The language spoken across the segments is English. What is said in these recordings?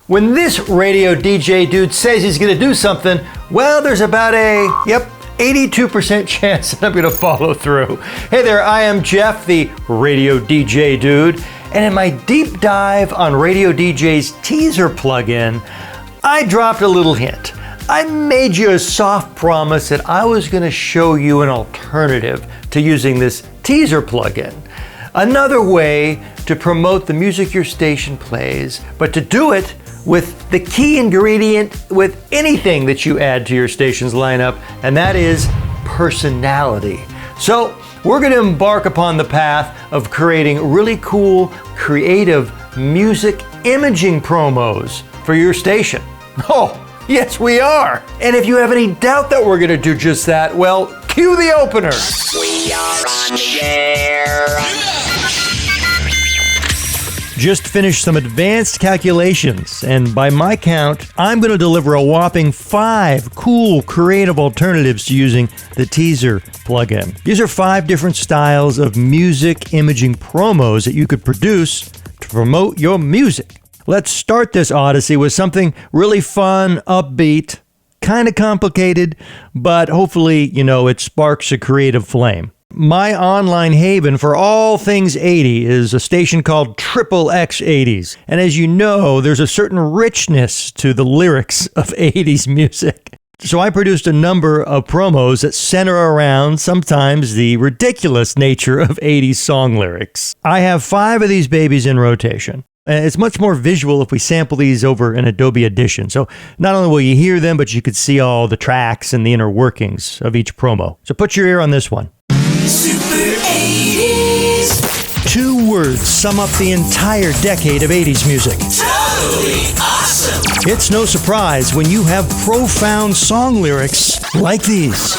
When this radio DJ dude says he's going to do something, well, there's about a, 82% chance that I'm going to follow through. Hey there, I am Jeff, the radio DJ dude, and in my deep dive on RadioDJ's teaser plugin, I dropped a little hint. I made you a soft promise that I was going to show you an alternative to using this teaser plugin. Another way to promote the music your station plays, but to do it with the key ingredient with anything that you add to your station's lineup, and that is personality. So we're going to embark upon the path of creating really cool, creative music imaging promos for your station. Oh, yes, we are. And if you have any doubt that we're going to do just that, well, cue the opener. We are on the air. Just finished some advanced calculations, and by my count, I'm going to deliver a whopping 5 cool, creative alternatives to using the teaser plugin. These are 5 different styles of music imaging promos that you could produce to promote your music. Let's start this odyssey with something really fun, upbeat, kind of complicated, but hopefully, it sparks a creative flame. My online haven for all things 80 is a station called XXX80s. And as you know, there's a certain richness to the lyrics of 80s music. So I produced a number of promos that center around sometimes the ridiculous nature of 80s song lyrics. I have 5 of these babies in rotation. And it's much more visual if we sample these over an Adobe Audition. So not only will you hear them, but you could see all the tracks and the inner workings of each promo. So put your ear on this one. Super 80s. 2 words sum up the entire decade of 80s music. Totally awesome. It's no surprise when you have profound song lyrics like these.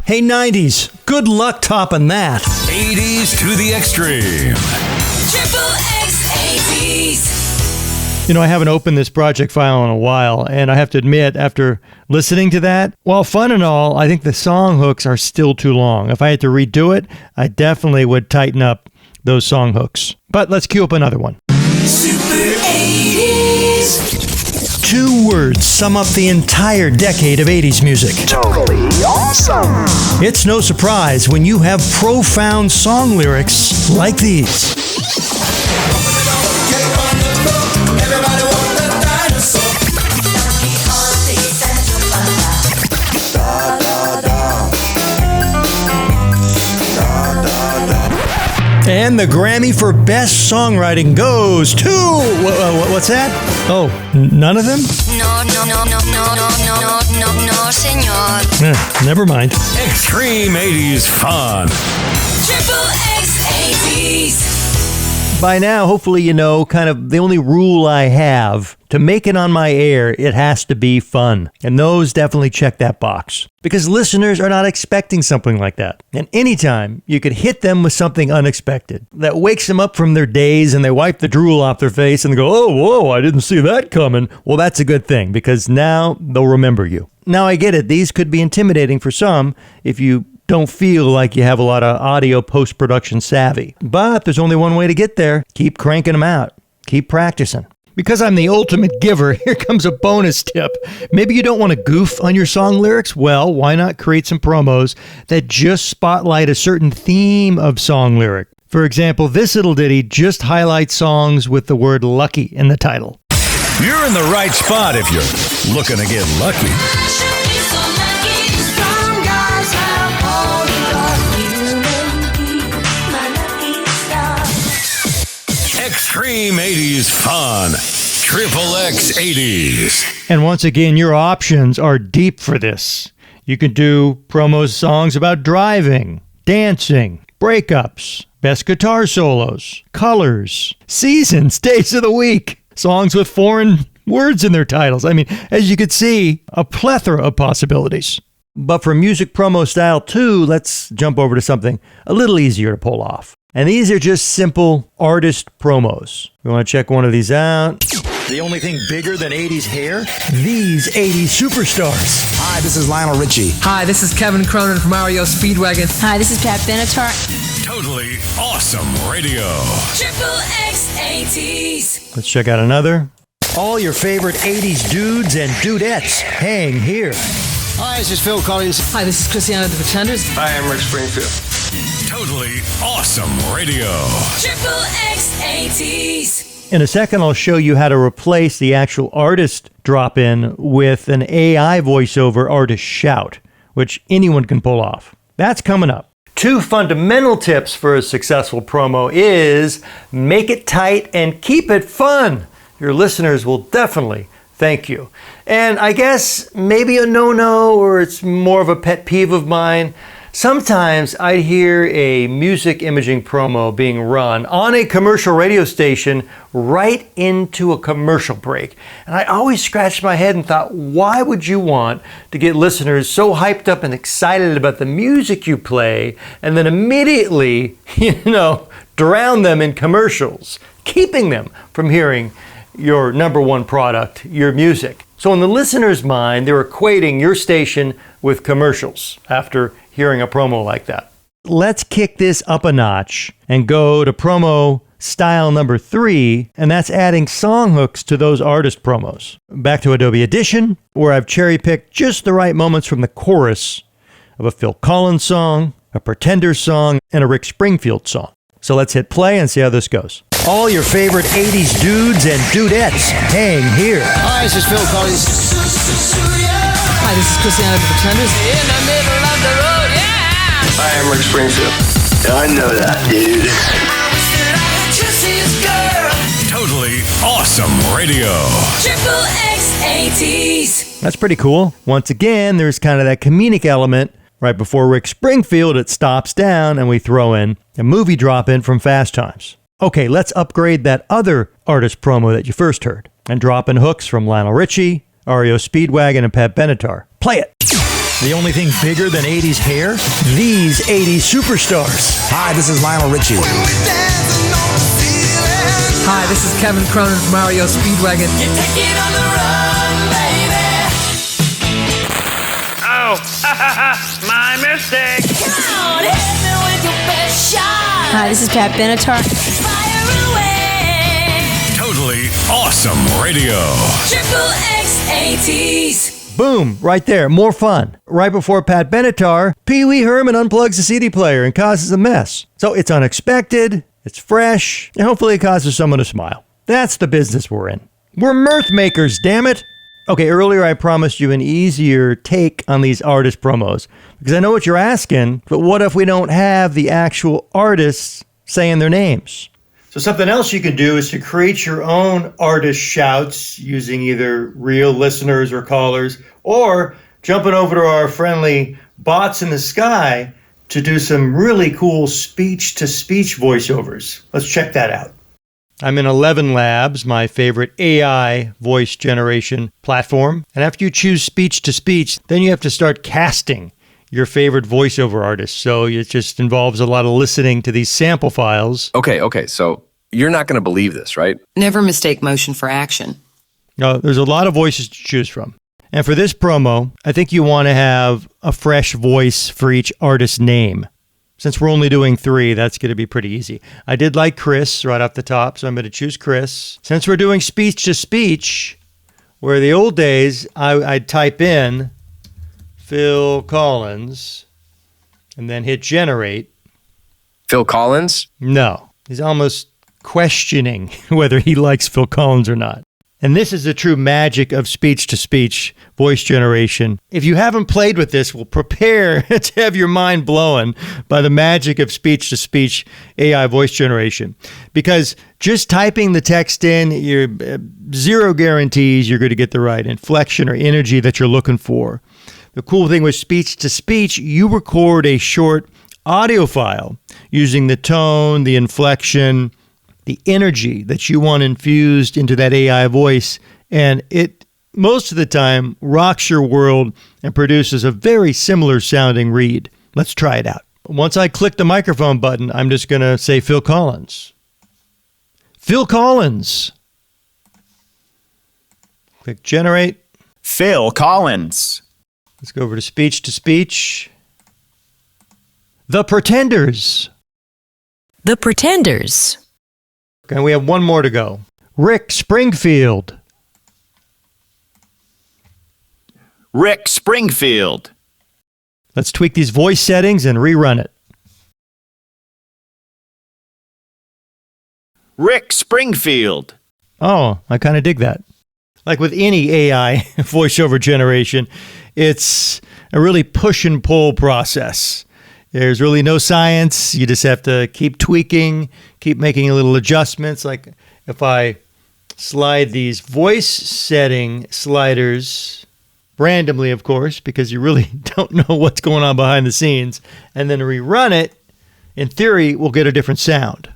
Hey 90s, good luck topping that. 80s to the extreme. XXX80s. I haven't opened this project file in a while, and I have to admit, after listening to that, while fun and all, I think the song hooks are still too long. If I had to redo it, I definitely would tighten up those song hooks. But let's cue up another one. Super 80s. 2 words sum up the entire decade of 80s music. Totally awesome. It's no surprise when you have profound song lyrics like these. And the Grammy for Best Songwriting goes to... what's that? Oh, none of them? No, senor. Never mind. Extreme 80s fun. XXX80s. By now, hopefully you know kind of the only rule I have. To make it on my air, it has to be fun. And those definitely check that box. Because listeners are not expecting something like that. And anytime you could hit them with something unexpected that wakes them up from their daze and they wipe the drool off their face and they go, oh, whoa, I didn't see that coming. Well, that's a good thing because now they'll remember you. Now, I get it. These could be intimidating for some if you don't feel like you have a lot of audio post-production savvy. But there's only one way to get there. Keep cranking them out. Keep practicing. Because I'm the ultimate giver, here comes a bonus tip. Maybe you don't want to goof on your song lyrics? Well, why not create some promos that just spotlight a certain theme of song lyric? For example, this little ditty just highlights songs with the word lucky in the title. You're in the right spot if you're looking to get lucky. Extreme 80s fun. XXX80s. And once again, your options are deep for this. You can do promo songs about driving, dancing, breakups, best guitar solos, colors, seasons, days of the week, songs with foreign words in their titles. I mean, as you could see, a plethora of possibilities. But for music promo style 2, let's jump over to something a little easier to pull off. And these are just simple artist promos. You want to check one of these out? The only thing bigger than 80s hair? These 80s superstars. Hi, this is Lionel Richie. Hi, this is Kevin Cronin from REO Speedwagon. Hi, this is Pat Benatar. Totally awesome radio. Triple X 80s. Let's check out another. All your favorite 80s dudes and dudettes hang here. Hi, this is Phil Collins. Hi, this is Christiana the Pretenders. Hi, I'm Rick Springfield. Totally awesome radio. Triple X 80s. In a second, I'll show you how to replace the actual artist drop-in with an AI voiceover artist shout, which anyone can pull off. That's coming up. 2 fundamental tips for a successful promo is make it tight and keep it fun. Your listeners will definitely thank you. And I guess maybe a no-no, or it's more of a pet peeve of mine. Sometimes I hear a music imaging promo being run on a commercial radio station right into a commercial break. And I always scratched my head and thought, why would you want to get listeners so hyped up and excited about the music you play and then immediately, drown them in commercials, keeping them from hearing your number one product, your music. So in the listener's mind, they're equating your station with commercials after hearing a promo like that. Let's kick this up a notch and go to promo style number 3, and that's adding song hooks to those artist promos. Back to Adobe Audition, where I've cherry-picked just the right moments from the chorus of a Phil Collins song, a Pretenders song, and a Rick Springfield song. So let's hit play and see how this goes. All your favorite 80s dudes and dudettes hang here. Hi, this is Phil Collins. Hi, this is Christiana the Pretenders. In the middle of the road, yeah. Hi, I'm Rick Springfield. I know that, dude. Totally awesome radio. Triple X 80s. That's pretty cool. Once again, there's kind of that comedic element. Right before Rick Springfield, it stops down and we throw in a movie drop-in from Fast Times. Okay, let's upgrade that other artist promo that you first heard and drop in hooks from Lionel Richie, REO Speedwagon, and Pat Benatar. Play it. The only thing bigger than 80s hair? These 80s superstars. Hi, this is Lionel Richie. Hi, this is Kevin Cronin from REO Speedwagon. You take it on the run, baby. Oh, my mistake. Come on, hit me with your best shot. Hi, this is Pat Benatar. Fire away. Totally awesome radio. Triple X 80s. Boom, right there, more fun. Right before Pat Benatar, Pee Wee Herman unplugs the CD player and causes a mess. So it's unexpected, it's fresh, and hopefully it causes someone to smile. That's the business we're in. We're mirth makers, damn it. Okay, earlier I promised you an easier take on these artist promos, because I know what you're asking, but what if we don't have the actual artists saying their names? So something else you can do is to create your own artist shouts using either real listeners or callers, or jumping over to our friendly bots in the sky to do some really cool speech-to-speech voiceovers. Let's check that out. I'm in ElevenLabs, my favorite AI voice generation platform. And after you choose speech-to-speech, then you have to start casting your favorite voiceover artists. So it just involves a lot of listening to these sample files. Okay, so you're not going to believe this, right? Never mistake motion for action. Now, there's a lot of voices to choose from. And for this promo, I think you want to have a fresh voice for each artist's name. Since we're only doing 3, that's going to be pretty easy. I did like Chris right off the top, so I'm going to choose Chris. Since we're doing speech-to-speech, where the old days, I'd type in Phil Collins and then hit generate. Phil Collins? No. He's almost questioning whether he likes Phil Collins or not. And this is the true magic of speech-to-speech voice generation. If you haven't played with this, well, prepare to have your mind blown by the magic of speech-to-speech AI voice generation. Because just typing the text in, you're zero guarantees you're going to get the right inflection or energy that you're looking for. The cool thing with speech-to-speech, you record a short audio file using the tone, the inflection, the energy that you want infused into that AI voice, and it most of the time rocks your world and produces a very similar sounding read. Let's try it out. Once I click the microphone button, I'm just going to say Phil Collins. Phil Collins. Click generate. Phil Collins. Let's go over to speech. The Pretenders. The Pretenders. Okay, we have one more to go. Rick Springfield. Rick Springfield. Let's tweak these voice settings and rerun it. Rick Springfield. Oh, I kind of dig that. Like with any AI voiceover generation, it's a really push and pull process. There's really no science. You just have to keep tweaking, keep making little adjustments. Like if I slide these voice setting sliders randomly, of course, because you really don't know what's going on behind the scenes, and then rerun it, in theory, we'll get a different sound.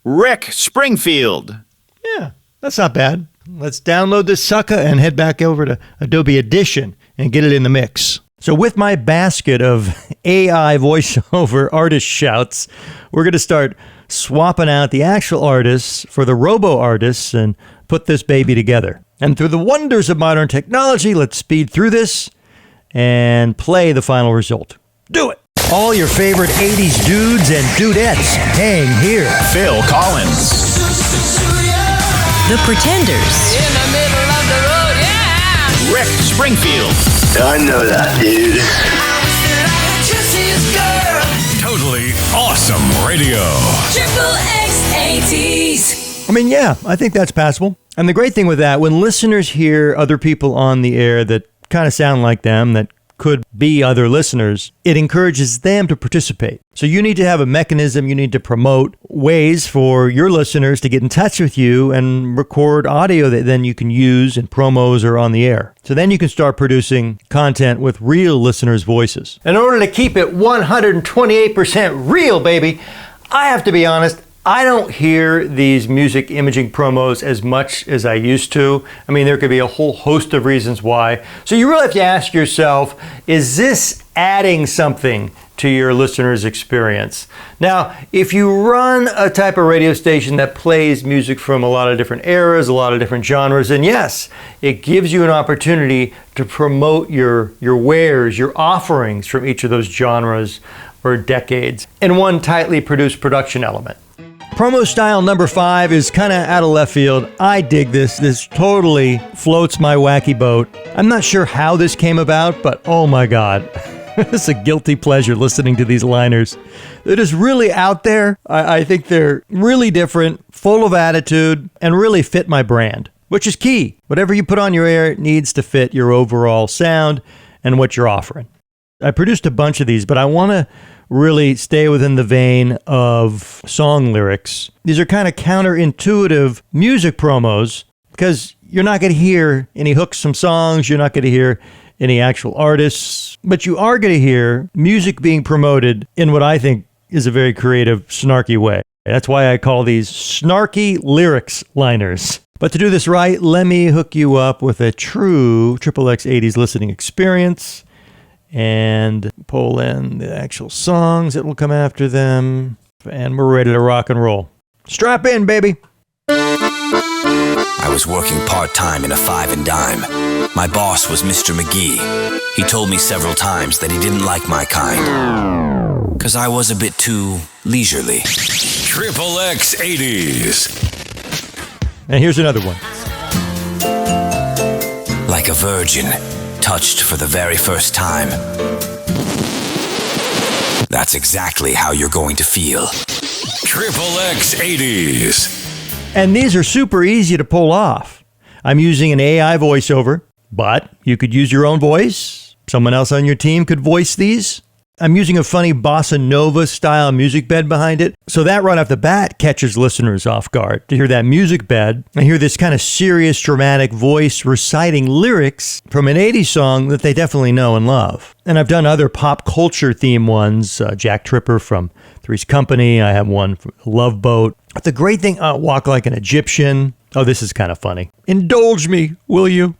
Rick Springfield. Yeah, that's not bad. Let's download this sucker and head back over to Adobe Audition and get it in the mix. So with my basket of AI voiceover artist shouts, we're going to start swapping out the actual artists for the robo artists and put this baby together. And through the wonders of modern technology, let's speed through this and play the final result. Do it! All your favorite 80s dudes and dudettes hang here. Phil Collins. The Pretenders. In the middle of the road, yeah. Rick Springfield. I know that, dude. Totally awesome radio. Triple X 80s. I mean, yeah, I think that's passable. And the great thing with that, when listeners hear other people on the air that kind of sound like them, that could be other listeners, it encourages them to participate. So you need to have a mechanism, you need to promote ways for your listeners to get in touch with you and record audio that then you can use in promos or on the air. So then you can start producing content with real listeners' voices. In order to keep it 128% real, baby, I have to be honest, I don't hear these music imaging promos as much as I used to. I mean, there could be a whole host of reasons why. So you really have to ask yourself, is this adding something to your listener's experience? Now, if you run a type of radio station that plays music from a lot of different eras, a lot of different genres, then yes, it gives you an opportunity to promote your wares, your offerings from each of those genres or decades in one tightly produced production element. Promo style number 5 is kind of out of left field. I dig this. This totally floats my wacky boat. I'm not sure how this came about, but oh my God. It's a guilty pleasure listening to these liners. They're just really out there. I think they're really different, full of attitude, and really fit my brand, which is key. Whatever you put on your air, it needs to fit your overall sound and what you're offering. I produced a bunch of these, but I want to really stay within the vein of song lyrics. These are kind of counterintuitive music promos because you're not going to hear any hooks from songs. You're not going to hear any actual artists, but you are going to hear music being promoted in what I think is a very creative, snarky way. That's why I call these snarky lyrics liners. But to do this right, let me hook you up with a true XXX 80s listening experience and pull in the actual songs that will come after them. And we're ready to rock and roll. Strap in, baby. I was working part-time in a 5 and dime. My boss was Mr. McGee. He told me several times that he didn't like my kind, 'cause I was a bit too leisurely. XXX 80s. And here's another one. Like a virgin, touched for the very first time. That's exactly how you're going to feel. XXX 80s. And these are super easy to pull off. I'm using an AI voiceover, but you could use your own voice. Someone else on your team could voice these. I'm using a funny bossa nova style music bed behind it. So that right off the bat catches listeners off guard to hear that music bed and hear this kind of serious, dramatic voice reciting lyrics from an 80s song that they definitely know and love. And I've done other pop culture theme ones. Jack Tripper from Three's Company. I have one from Love Boat. But the great thing, Walk Like an Egyptian. Oh, this is kind of funny. Indulge me, will you?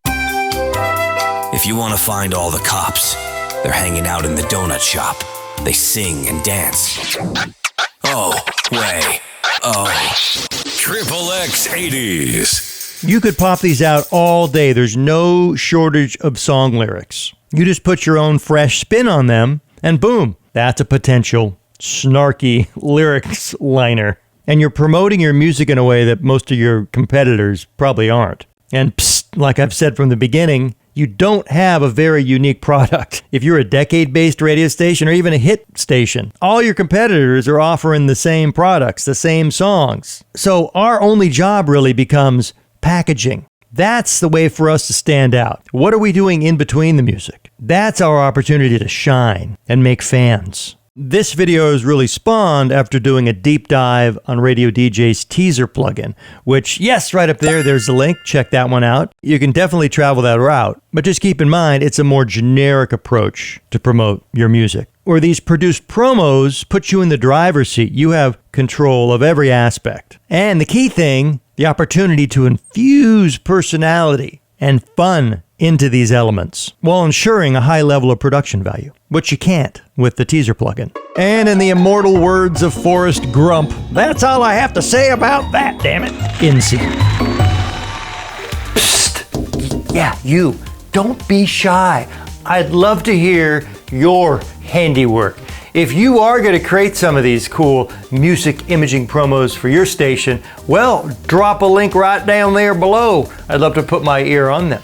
If you want to find all the cops, they're hanging out in the donut shop. They sing and dance. Oh, way. Oh. XXX 80s. You could pop these out all day. There's no shortage of song lyrics. You just put your own fresh spin on them, and boom, that's a potential snarky lyrics liner. And you're promoting your music in a way that most of your competitors probably aren't. And psst, like I've said from the beginning, you don't have a very unique product. If you're a decade-based radio station or even a hit station, all your competitors are offering the same products, the same songs. So our only job really becomes packaging. That's the way for us to stand out. What are we doing in between the music? That's our opportunity to shine and make fans. This video is really spawned after doing a deep dive on RadioDJ's teaser plugin, which, yes, right up there's the link. Check that one out. You can definitely travel that route, but just keep in mind it's a more generic approach to promote your music. Where these produced promos put you in the driver's seat. You have control of every aspect. And the key thing, the opportunity to infuse personality and fun into these elements while ensuring a high level of production value, which you can't with the teaser plugin. And in the immortal words of Forrest Grump, that's all I have to say about that, damn it. In scene. Psst. Yeah, you. Don't be shy. I'd love to hear your handiwork. If you are going to create some of these cool music imaging promos for your station, well, drop a link right down there below. I'd love to put my ear on them.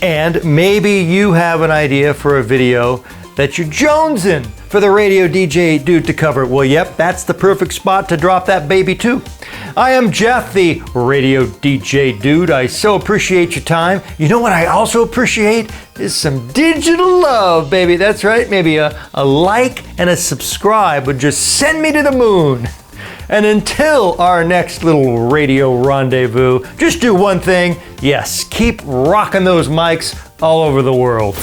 And maybe you have an idea for a video that you're jonesing for the Radio DJ dude to cover. Well, yep, that's the perfect spot to drop that baby too. I am Jeff, the Radio DJ dude. I so appreciate your time. You know what I also appreciate is some digital love, baby. That's right. Maybe a like and a subscribe would just send me to the moon. And until our next little radio rendezvous, just do one thing. Yes, keep rocking those mics all over the world.